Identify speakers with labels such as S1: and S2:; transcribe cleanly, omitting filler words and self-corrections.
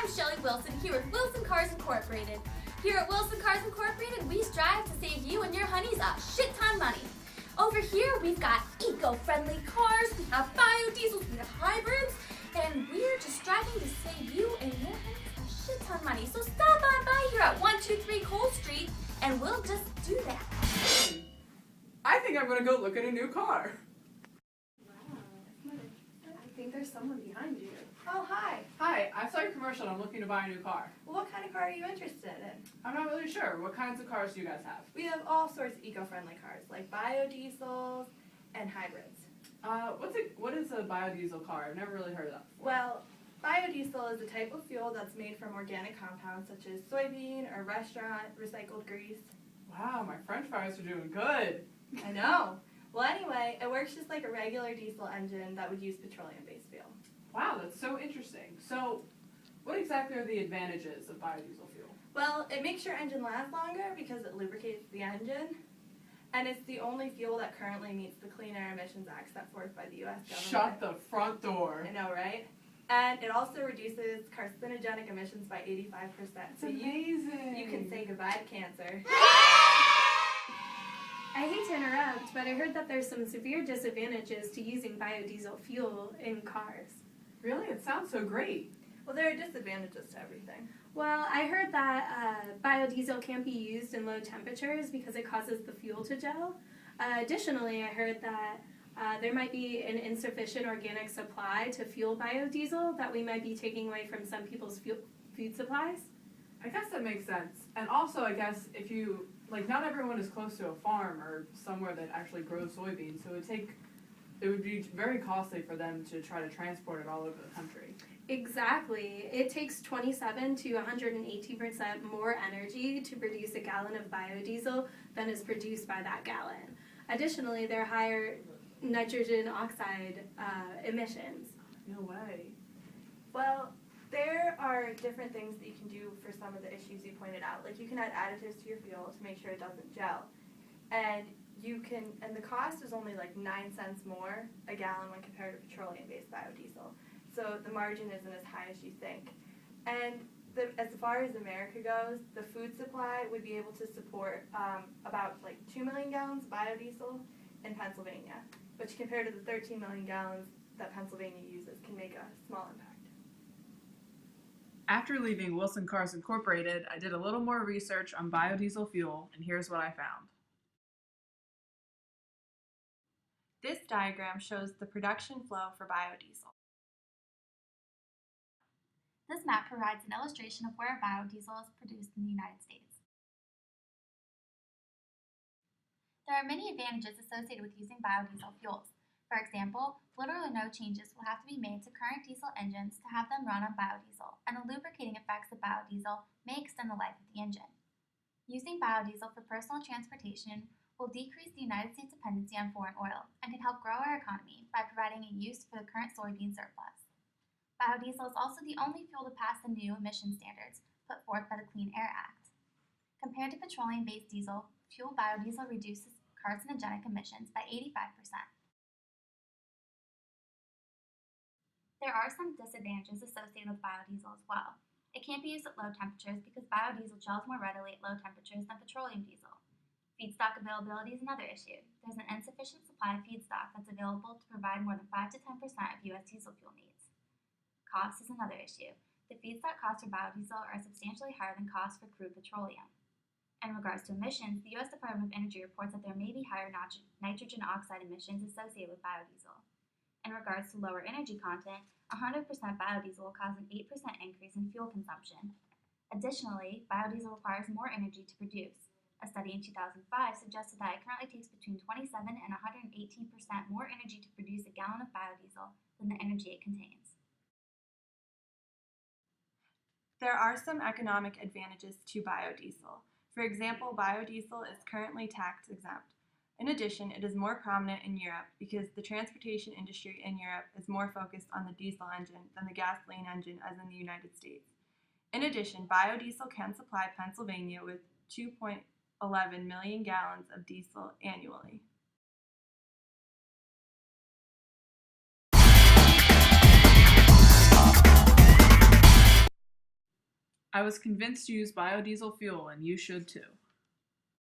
S1: I'm Shelly Wilson here with Wilson Cars Incorporated. Here at Wilson Cars Incorporated, we strive to save you and your honeys a shit ton money. Over here, we've got eco-friendly cars, we have biodiesels, we have hybrids, and we're just striving to save you and your honeys a shit ton money. So stop on by here at 123 Cole Street, and we'll just do that.
S2: I think I'm gonna go look at a new car.
S3: Wow, I think there's someone behind you.
S4: Oh, hi.
S2: Hi, I saw your commercial and I'm looking to buy a new car.
S4: Well, what kind of car are you interested in?
S2: I'm not really sure. What kinds of cars do you guys have?
S4: We have all sorts of eco-friendly cars, like biodiesels and hybrids.
S2: What is a biodiesel car? I've never really heard of that before.
S4: Well, biodiesel is a type of fuel that's made from organic compounds such as soybean or restaurant recycled grease.
S2: Wow, my French fries are doing good.
S4: I know. Well, anyway, it works just like a regular diesel engine that would use petroleum-based fuel.
S2: Wow, that's so interesting. So, what exactly are the advantages of biodiesel fuel?
S4: Well, it makes your engine last longer because it lubricates the engine, and it's the only fuel that currently meets the Clean Air Emissions Act set forth by the U.S. government.
S2: Shut the front door.
S4: I know, right? And it also reduces carcinogenic emissions by 85%.
S2: It's amazing.
S4: You can say goodbye to cancer.
S3: I hate to interrupt, but I heard that there's some severe disadvantages to using biodiesel fuel in cars.
S2: Really? It sounds so great.
S4: Well, there are disadvantages to everything.
S3: Well, I heard that biodiesel can't be used in low temperatures because it causes the fuel to gel. Additionally, I heard that there might be an insufficient organic supply to fuel biodiesel that we might be taking away from some people's food supplies.
S2: I guess that makes sense. And also, I guess if you, not everyone is close to a farm or somewhere that actually grows soybeans, so it would be very costly for them to try to transport it all over the country.
S3: Exactly. It takes 27 to 118% more energy to produce a gallon of biodiesel than is produced by that gallon. Additionally, there are higher nitrogen oxide emissions.
S2: No way.
S4: Well, there are different things that you can do for some of the issues you pointed out. Like you can add additives to your fuel to make sure it doesn't gel. And the cost is only like 9 cents more a gallon when compared to petroleum-based biodiesel. So the margin isn't as high as you think. And as far as America goes, the food supply would be able to support about 2 million gallons of biodiesel in Pennsylvania, which compared to the 13 million gallons that Pennsylvania uses can make a small impact.
S2: After leaving Wilson Cars Incorporated, I did a little more research on biodiesel fuel, and here's what I found.
S5: This diagram shows the production flow for biodiesel.
S1: This map provides an illustration of where biodiesel is produced in the United States. There are many advantages associated with using biodiesel fuels. For example, literally no changes will have to be made to current diesel engines to have them run on biodiesel, and the lubricating effects of biodiesel may extend the life of the engine. Using biodiesel for personal transportation will decrease the United States' dependency on foreign oil and can help grow our economy by providing a use for the current soybean surplus. Biodiesel is also the only fuel to pass the new emission standards put forth by the Clean Air Act. Compared to petroleum-based diesel, fuel biodiesel reduces carcinogenic emissions by 85%. There are some disadvantages associated with biodiesel as well. It can't be used at low temperatures because biodiesel gels more readily at low temperatures than petroleum diesel. Feedstock availability is another issue. There's an insufficient supply of feedstock that's available to provide more than 5 to 10% of U.S. diesel fuel needs. Cost is another issue. The feedstock costs for biodiesel are substantially higher than costs for crude petroleum. In regards to emissions, the U.S. Department of Energy reports that there may be higher nitrogen oxide emissions associated with biodiesel. In regards to lower energy content, 100% biodiesel will cause an 8% increase in fuel consumption. Additionally, biodiesel requires more energy to produce. A study in 2005 suggested that it currently takes between 27 and 118% more energy to produce a gallon of biodiesel than the energy it contains.
S5: There are some economic advantages to biodiesel. For example, biodiesel is currently tax exempt. In addition, it is more prominent in Europe because the transportation industry in Europe is more focused on the diesel engine than the gasoline engine as in the United States. In addition, biodiesel can supply Pennsylvania with 2.11 million gallons of diesel annually.
S6: I was convinced to use biodiesel fuel, and you should too.